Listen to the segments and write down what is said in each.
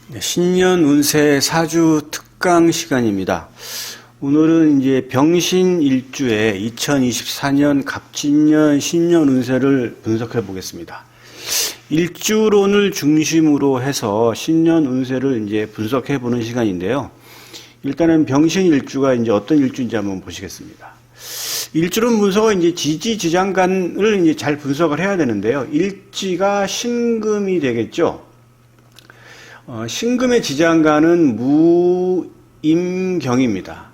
네, 신년 운세 사주 특강 시간입니다. 오늘은 이제 병신일주의 2024년 갑진년 신년 운세를 분석해 보겠습니다. 일주론을 중심으로 해서 신년 운세를 이제 분석해 보는 시간인데요. 일단은 병신일주가 이제 어떤 일주인지 한번 보시겠습니다. 일주론 분석은 이제 지지지장간을 이제 잘 분석을 해야 되는데요. 일지가 신금이 되겠죠. 신금의 지장간은 무임경입니다.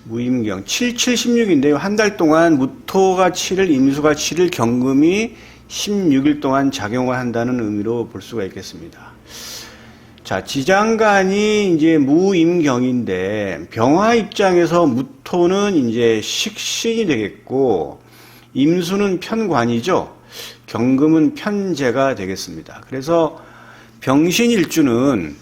무임경 7716인데요. 한 달 동안 무토가 7일, 임수가 7일, 경금이 16일 동안 작용을 한다는 의미로 볼 수가 있겠습니다. 자, 지장간이 이제 무임경인데 병화 입장에서 무토는 이제 식신이 되겠고 임수는 편관이죠. 경금은 편재가 되겠습니다. 그래서 병신일주는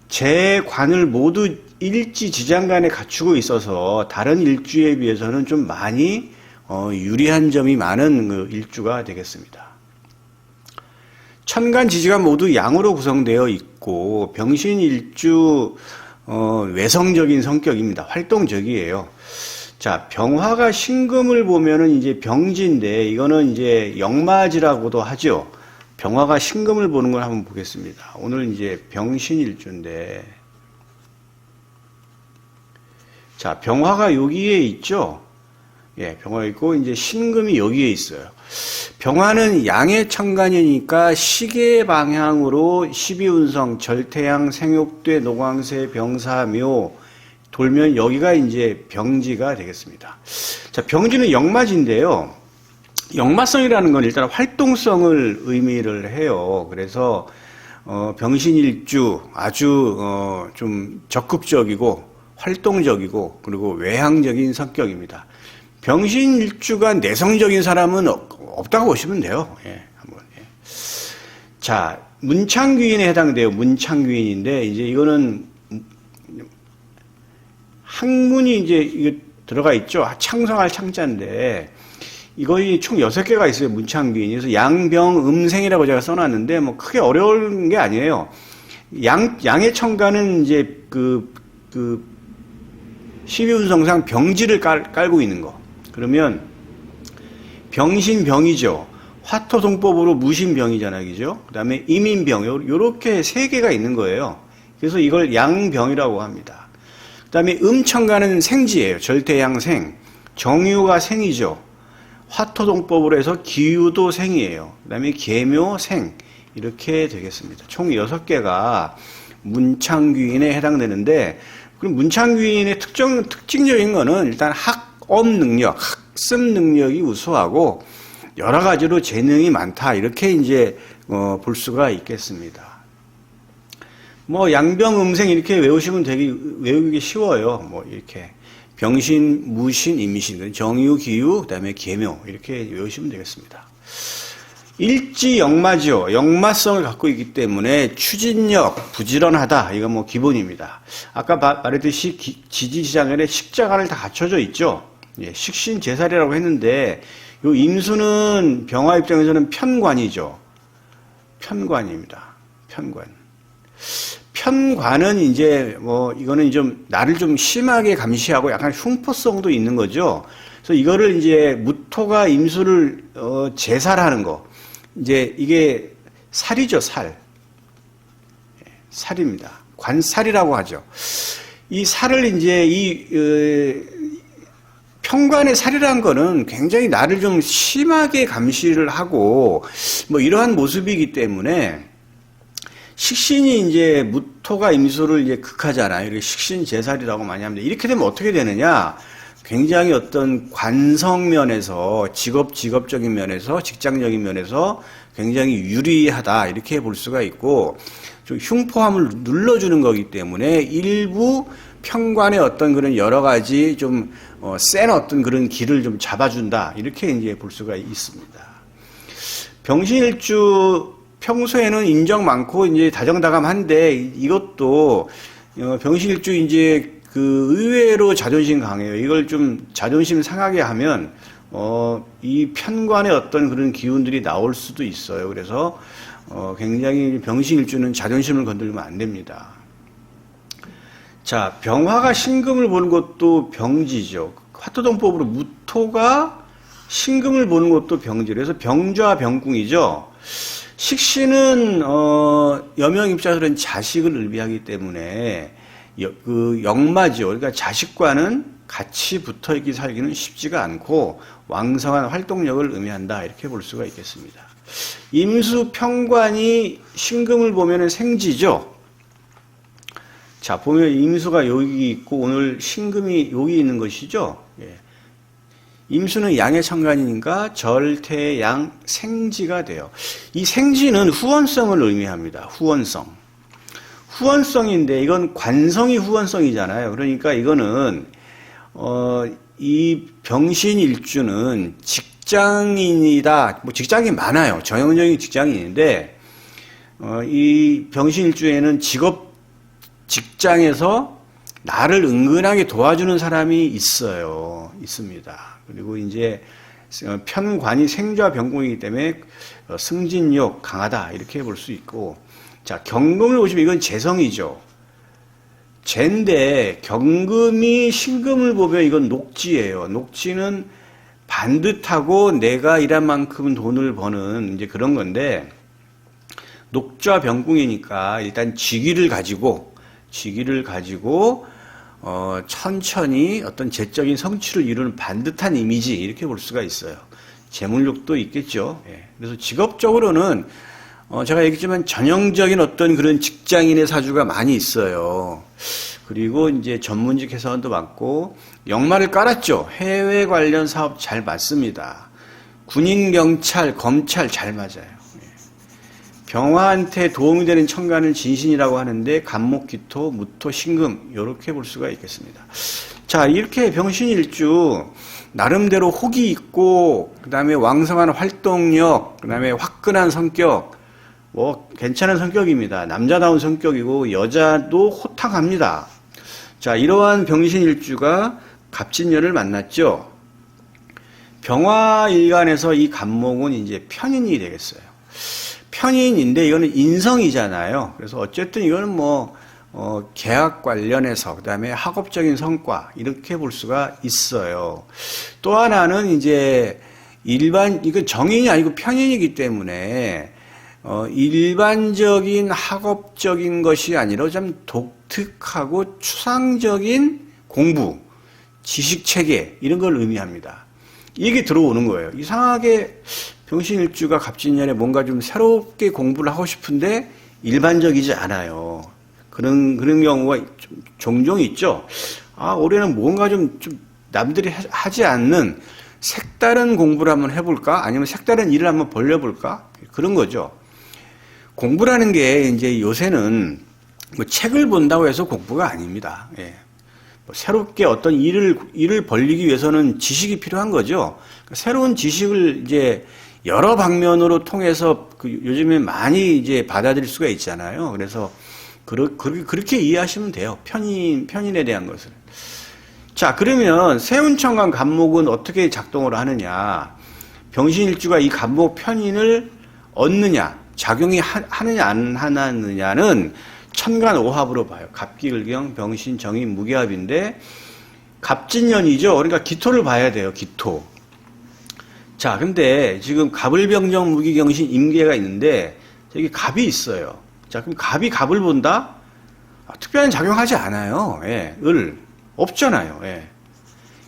재관을 모두 일지지장간에 갖추고 있어서 다른 일주에 비해서는 좀 많이 유리한 점이 많은 그 일주가 되겠습니다. 천간지지가 모두 양으로 구성되어 있고 병신일주 외성적인 성격입니다. 활동적이에요. 자, 병화가 신금을 보면은 이제 병지인데 이거는 이제 역마지라고도 하죠. 병화가 신금을 보는 걸 한번 보겠습니다. 오늘 이제 병신일주인데, 자, 병화가 여기에 있죠? 예, 병화가 있고, 이제 신금이 여기에 있어요. 병화는 양의 천간이니까 시계 방향으로 12운성, 절태양, 생욕대, 노광세, 병사묘, 돌면 여기가 이제 병지가 되겠습니다. 자, 병지는 역마지인데요. 역마성이라는 건 일단 활동성을 의미를 해요. 그래서 병신일주 아주 좀 적극적이고 활동적이고 그리고 외향적인 성격입니다. 병신일주가 내성적인 사람은 없다고 보시면 돼요. 예, 한번. 예. 자, 문창귀인에 해당돼요. 문창귀인인데 이제 이거는 학문이 이제 이게 들어가 있죠. 창성할 창자인데. 이거이 총 6개가 있어요, 문창귀인이. 그래서 양병음생이라고 제가 써놨는데, 뭐, 크게 어려운 게 아니에요. 양의 천간은 이제 12운성상 병지를 깔고 있는 거. 그러면, 병신병이죠. 화토동법으로 무신병이잖아요, 그죠? 그 다음에 임인병, 요렇게 3개가 있는 거예요. 그래서 이걸 양병이라고 합니다. 그 다음에 음천간은 생지예요. 절대양생. 정유가 생이죠. 화토동법으로 해서 기유도 생이에요. 그 다음에 계묘, 생 이렇게 되겠습니다. 총 6개가 문창귀인에 해당되는데 그럼 문창귀인의 특징적인 거는 일단 학업 능력, 학습 능력이 우수하고 여러 가지로 재능이 많다 이렇게 이제 볼 수가 있겠습니다. 뭐 양병음생 이렇게 외우시면 되게 외우기 쉬워요. 뭐 이렇게. 병신, 무신, 임신, 정유, 기유, 그 다음에 계묘 이렇게 외우시면 되겠습니다. 일지 역마죠. 역마성을 갖고 있기 때문에 추진력, 부지런하다. 이거 뭐 기본입니다. 아까 말했듯이 지지지장간에 식자간을 다 갖춰져 있죠. 예, 식신제살이라고 했는데 요 임수는 병화 입장에서는 편관이죠. 편관입니다. 편관. 편관은 이제 뭐 이거는 좀 나를 좀 심하게 감시하고 약간 흉포성도 있는 거죠. 그래서 이거를 이제 무토가 임수를 제살하는 거. 이제 이게 살이죠, 살. 살입니다. 관살이라고 하죠. 이 살을 이제 편관의 살이라는 거는 굉장히 나를 좀 심하게 감시를 하고 뭐 이러한 모습이기 때문에 식신이 이제 무토가 임수를 이제 극하잖아요. 이렇게 식신제살이라고 많이 합니다. 이렇게 되면 어떻게 되느냐? 굉장히 어떤 관성면에서 직업적인 면에서 직장적인 면에서 굉장히 유리하다 이렇게 볼 수가 있고 좀 흉포함을 눌러주는 거기 때문에 일부 편관의 어떤 그런 여러 가지 좀 센 어떤 그런 길을 좀 잡아준다 이렇게 이제 볼 수가 있습니다. 병신일주 평소에는 인정 많고 이제 다정다감한데 이것도 병신일주 이제 그 의외로 자존심 강해요. 이걸 좀 자존심 상하게 하면 이 편관의 어떤 그런 기운들이 나올 수도 있어요. 그래서 굉장히 병신일주는 자존심을 건들면 안 됩니다. 자, 병화가 신금을 보는 것도 병지죠. 화토동법으로 무토가 신금을 보는 것도 병지. 그래서 병좌 병궁이죠. 식신은 여명 입자들은 자식을 의미하기 때문에 그 역마죠. 그러니까 자식과는 같이 붙어있기 살기는 쉽지가 않고 왕성한 활동력을 의미한다. 이렇게 볼 수가 있겠습니다. 임수 평관이 신금을 보면 생지죠. 자, 보면 임수가 여기 있고 오늘 신금이 여기 있는 것이죠. 예. 임수는 양의 천간이니까 절태양 생지가 돼요. 이 생지는 후원성을 의미합니다. 후원성. 후원성인데 이건 관성이 후원성이잖아요. 그러니까 이거는 이 병신일주는 직장인이다. 뭐 직장이 많아요. 전형적인 직장인인데 이 병신일주에는 직장에서 나를 은근하게 도와주는 사람이 있습니다. 그리고 이제 편관이 생좌 병궁이기 때문에 승진욕 강하다 이렇게 볼 수 있고, 자, 경금을 보시면 이건 재성이죠. 재인데 경금이 신금을 보면 이건 녹지예요. 녹지는 반듯하고 내가 일한 만큼 돈을 버는 이제 그런 건데, 녹좌 병궁이니까 일단 직위를 가지고 천천히 어떤 재적인 성취를 이루는 반듯한 이미지 이렇게 볼 수가 있어요. 재물욕도 있겠죠. 예. 그래서 직업적으로는 제가 얘기했지만 전형적인 어떤 그런 직장인의 사주가 많이 있어요. 그리고 이제 전문직 회사원도 많고 역마를 깔았죠. 해외 관련 사업 잘 맞습니다. 군인, 경찰, 검찰 잘 맞아요. 병화한테 도움이 되는 천간을 진신이라고 하는데 간목, 기토, 무토, 신금 이렇게 볼 수가 있겠습니다. 자, 이렇게 병신일주 나름대로 혹이 있고 그 다음에 왕성한 활동력, 그 다음에 화끈한 성격, 뭐 괜찮은 성격입니다. 남자다운 성격이고 여자도 호탕합니다. 자, 이러한 병신일주가 갑진년을 만났죠. 병화일간에서 이 간목은 이제 편인이 되겠어요. 편인인데 이거는 인성이잖아요. 그래서 어쨌든 이거는 계약 관련해서 그다음에 학업적인 성과 이렇게 볼 수가 있어요. 또 하나는 이제 이건 정인이 아니고 편인이기 때문에 일반적인 학업적인 것이 아니라 좀 독특하고 추상적인 공부, 지식 체계 이런 걸 의미합니다. 이게 들어오는 거예요. 이상하게 병신일주가 갑진년에 뭔가 좀 새롭게 공부를 하고 싶은데 일반적이지 않아요. 그런 경우가 종종 있죠. 아, 올해는 뭔가 좀 남들이 하지 않는 색다른 공부를 한번 해볼까? 아니면 색다른 일을 한번 벌려볼까? 그런 거죠. 공부라는 게 이제 요새는 뭐 책을 본다고 해서 공부가 아닙니다. 예. 새롭게 어떤 일을 벌리기 위해서는 지식이 필요한 거죠. 새로운 지식을 이제 여러 방면으로 통해서 요즘에 많이 이제 받아들일 수가 있잖아요. 그래서 그렇게 이해하시면 돼요. 편인에 대한 것을. 자, 그러면 세운천간 간목은 어떻게 작동을 하느냐? 병신일주가 이 간목 편인을 얻느냐, 작용이 하느냐 안 하느냐는 천간 오합으로 봐요. 갑기을경, 병신, 정인, 무기합인데 갑진년이죠. 그러니까 기토를 봐야 돼요. 기토. 자, 근데 지금 갑을병정, 무기경신, 임계가 있는데 여기 갑이 있어요. 자, 그럼 갑이 갑을 본다? 특별한 작용하지 않아요. 예, 없잖아요. 예.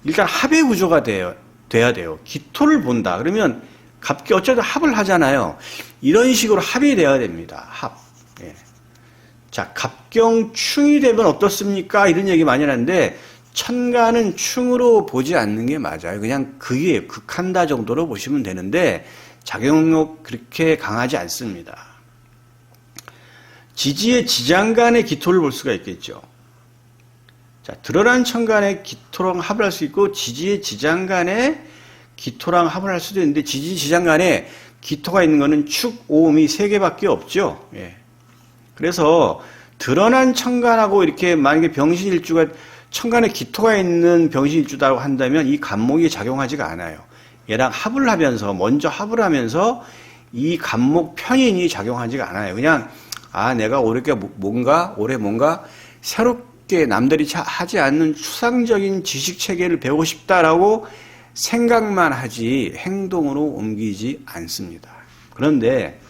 일단 합의 구조가 돼야 돼요. 기토를 본다. 그러면 갑기 어쩌다 합을 하잖아요. 이런 식으로 합이 돼야 됩니다. 합. 예. 자, 갑경충이 되면 어떻습니까? 이런 얘기 많이 하는데 천간은 충으로 보지 않는 게 맞아요. 그냥 극한다 정도로 보시면 되는데 작용력 그렇게 강하지 않습니다. 지지의 지장간의 기토를 볼 수가 있겠죠. 자, 드러난 천간의 기토랑 합을 할 수 있고 지지의 지장간의 기토랑 합을 할 수도 있는데 지지 지장간에 기토가 있는 거는 축, 오음이 3개밖에 없죠. 예. 그래서 드러난 천간하고 이렇게 만약에 병신일주가 천간에 기토가 있는 병신일주다고 한다면 이 간목이 작용하지가 않아요. 얘랑 합을 하면서 먼저 합을 하면서 이 간목 편인이 작용하지가 않아요. 그냥 내가 올해 뭔가 새롭게 남들이 하지 않는 추상적인 지식 체계를 배우고 싶다라고 생각만 하지 행동으로 옮기지 않습니다. 그런데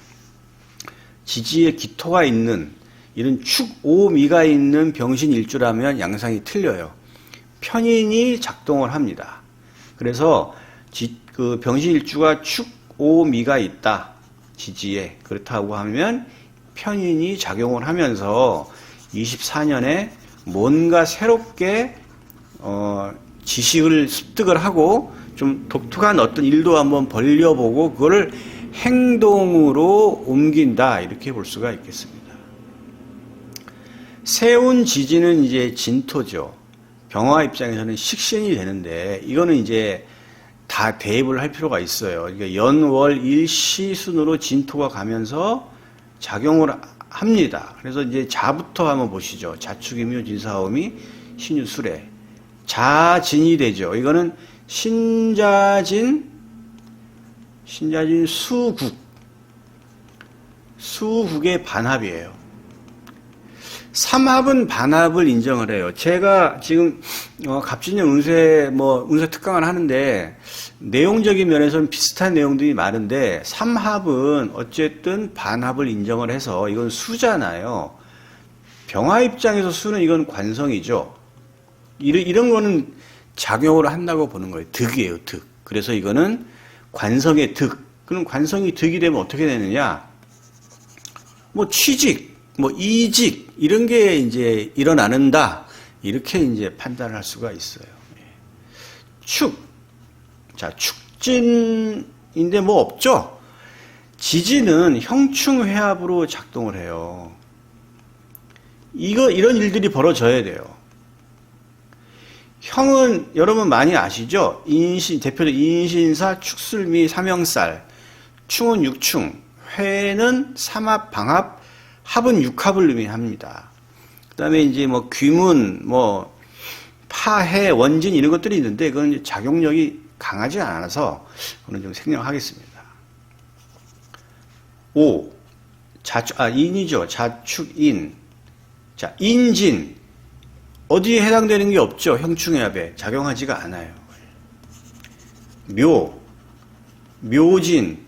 지지에 기토가 있는 이런 축오미가 있는 병신일주라면 양상이 틀려요. 편인이 작동을 합니다. 그래서 그 병신일주가 축오미가 있다. 지지에 그렇다고 하면 편인이 작용을 하면서 24년에 뭔가 새롭게 지식을 습득을 하고 좀 독특한 어떤 일도 한번 벌려보고 그거를 행동으로 옮긴다 이렇게 볼 수가 있겠습니다. 세운 지지는 이제 진토죠. 병화 입장에서는 식신이 되는데 이거는 이제 다 대입을 할 필요가 있어요. 그러니까 연월 일시 순으로 진토가 가면서 작용을 합니다. 그래서 이제 자부터 한번 보시죠. 자축이묘 진사오미 신유술에 자진이 되죠. 이거는 신자진 수국의 반합이에요. 삼합은 반합을 인정을 해요. 제가 지금 갑진년 운세 특강을 하는데 내용적인 면에서는 비슷한 내용들이 많은데 삼합은 어쨌든 반합을 인정을 해서 이건 수잖아요. 병화 입장에서 수는 이건 관성이죠. 이런 거는 작용을 한다고 보는 거예요. 득이에요, 득. 그래서 이거는 관성의 득. 그럼 관성이 득이 되면 어떻게 되느냐? 취직, 이직, 이런 게 이제 일어나는다. 이렇게 이제 판단을 할 수가 있어요. 축. 자, 축진인데 없죠? 지지는 형충회합으로 작동을 해요. 이런 일들이 벌어져야 돼요. 형은 여러분 많이 아시죠? 대표적으로 인신사, 축술미, 삼형살. 충은 육충, 회는 삼합, 방합, 합은 육합을 의미합니다. 그 다음에 이제 귀문, 파해, 원진 이런 것들이 있는데 그건 작용력이 강하지 않아서 그건 좀 생략하겠습니다. 인이죠. 자축인. 자, 인진. 어디에 해당되는 게 없죠. 형충회합에 작용하지가 않아요. 묘진.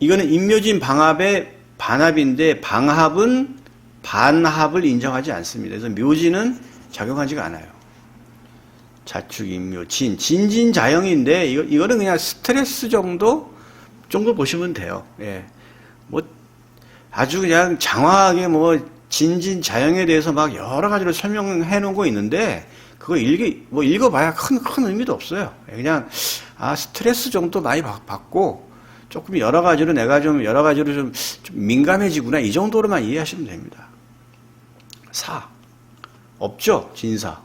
이거는 인묘진 방합의 반합인데 방합은 반합을 인정하지 않습니다. 그래서 묘진은 작용하지가 않아요. 자축인묘 진진자영인데 이거는 그냥 스트레스 정도 보시면 돼요. 예. 아주 그냥 장황하게 진진자영에 대해서 막 여러 가지로 설명해 놓은 거 있는데 그거 읽어봐야 큰 의미도 없어요. 그냥 스트레스 정도 많이 받고 조금 여러 가지로 내가 좀 민감해지구나 이 정도로만 이해하시면 됩니다. 없죠. 진사.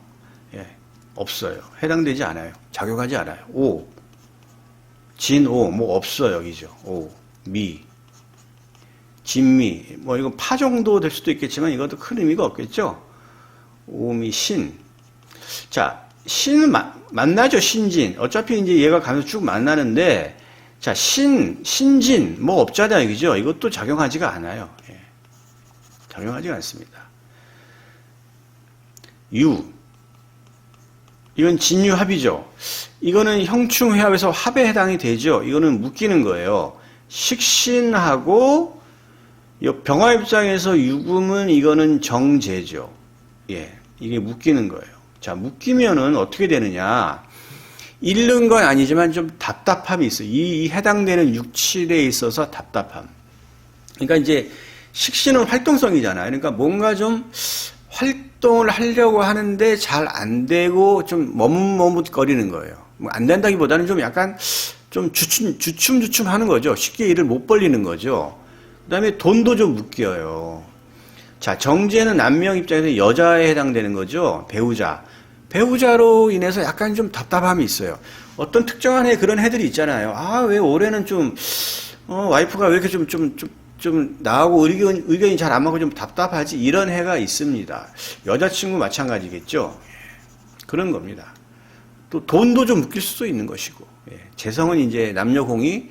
예. 없어요. 해당되지 않아요. 작용하지 않아요. 없어요. 여기죠. 진미. 이건 파 정도 될 수도 있겠지만 이것도 큰 의미가 없겠죠. 오미 신. 자, 신은 만나죠. 신진. 어차피 이제 얘가 가면서 쭉 만나는데 자, 신진, 없잖아요. 그죠? 이것도 작용하지가 않아요. 예. 작용하지가 않습니다. 이건 진유합이죠. 이거는 형충회합에서 합에 해당이 되죠. 이거는 묶이는 거예요. 식신하고, 병화 입장에서 유금은 이거는 정제죠. 예. 이게 묶이는 거예요. 자, 묶이면은 어떻게 되느냐. 잃는 건 아니지만 좀 답답함이 있어요. 이 해당되는 육칠에 있어서 답답함. 그러니까 이제 식신은 활동성이잖아요. 그러니까 뭔가 좀 활동을 하려고 하는데 잘 안 되고 좀 머뭇머뭇거리는 거예요. 안 된다기보다는 좀 약간 좀 주춤 하는 거죠. 쉽게 일을 못 벌리는 거죠. 그 다음에 돈도 좀 묶여요. 자, 정제는 남명 입장에서 여자에 해당되는 거죠. 배우자로 인해서 약간 좀 답답함이 있어요. 어떤 특정한 해 그런 해들이 있잖아요. 왜 올해는 와이프가 왜 이렇게 좀 나하고 의견이 잘 안 맞고 좀 답답하지? 이런 해가 있습니다. 여자친구 마찬가지겠죠. 그런 겁니다. 또 돈도 좀 묶일 수도 있는 것이고. 재성은 이제 남녀공이,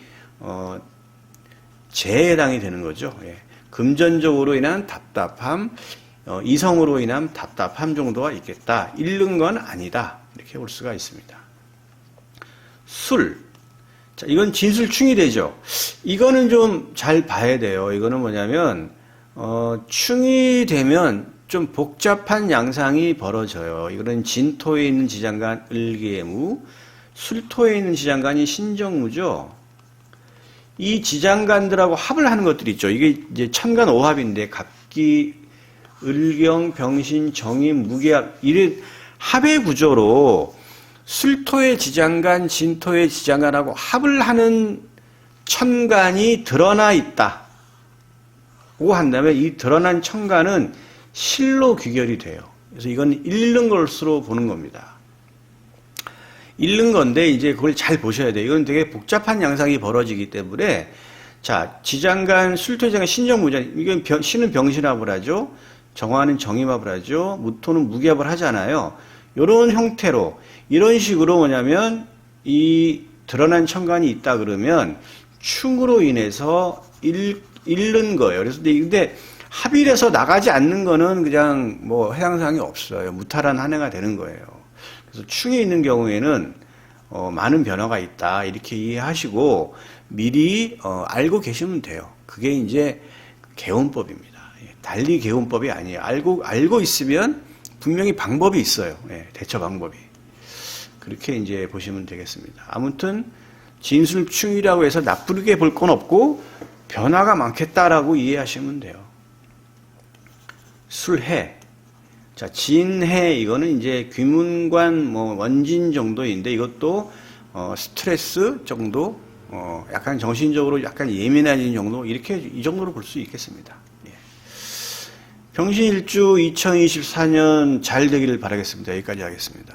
재에 해당이 되는 거죠. 예. 금전적으로 인한 답답함, 이성으로 인한 답답함 정도가 있겠다. 잃는 건 아니다. 이렇게 볼 수가 있습니다. 술. 자, 이건 진술충이 되죠. 이거는 좀 잘 봐야 돼요. 이거는 뭐냐면, 충이 되면 좀 복잡한 양상이 벌어져요. 이거는 진토에 있는 지장간 을기해무, 술토에 있는 지장간이 신정무죠. 이 지장간들하고 합을 하는 것들이 있죠. 이게 이제 천간 오합인데, 갑기, 을경, 병신, 정임, 무계합, 이런 합의 구조로 술토의 지장간, 진토의 지장간하고 합을 하는 천간이 드러나 있다. 고 한다면 이 드러난 천간은 실로 귀결이 돼요. 그래서 이건 잃는 것으로 보는 겁니다. 잃는 건데 이제 그걸 잘 보셔야 돼요. 이건 되게 복잡한 양상이 벌어지기 때문에 자, 지장간, 술토지장간, 신정무장, 이건 신은 병신합을 하죠. 정화는 정임합을 하죠. 무토는 무기합을 하잖아요. 이런 형태로 이런 식으로 뭐냐면 이 드러난 천간이 있다 그러면 충으로 인해서 잃는 거예요. 그래서 근데 합일해서 나가지 않는 거는 그냥 뭐 해당사항이 없어요. 무탈한 한 해가 되는 거예요. 그래서 충이 있는 경우에는 많은 변화가 있다 이렇게 이해하시고 미리 알고 계시면 돼요. 그게 이제 개운법입니다. 달리 개운법이 아니에요. 알고 있으면 분명히 방법이 있어요. 대처 방법이. 그렇게 이제 보시면 되겠습니다. 아무튼 진술충이라고 해서 나쁘게 볼 건 없고 변화가 많겠다라고 이해하시면 돼요. 술해. 자, 진해 이거는 이제 귀문관 뭐 원진 정도인데 이것도 스트레스 정도, 약간 정신적으로 약간 예민해진 정도 이렇게 이 정도로 볼 수 있겠습니다. 예. 병신일주 2024년 잘 되기를 바라겠습니다. 여기까지 하겠습니다.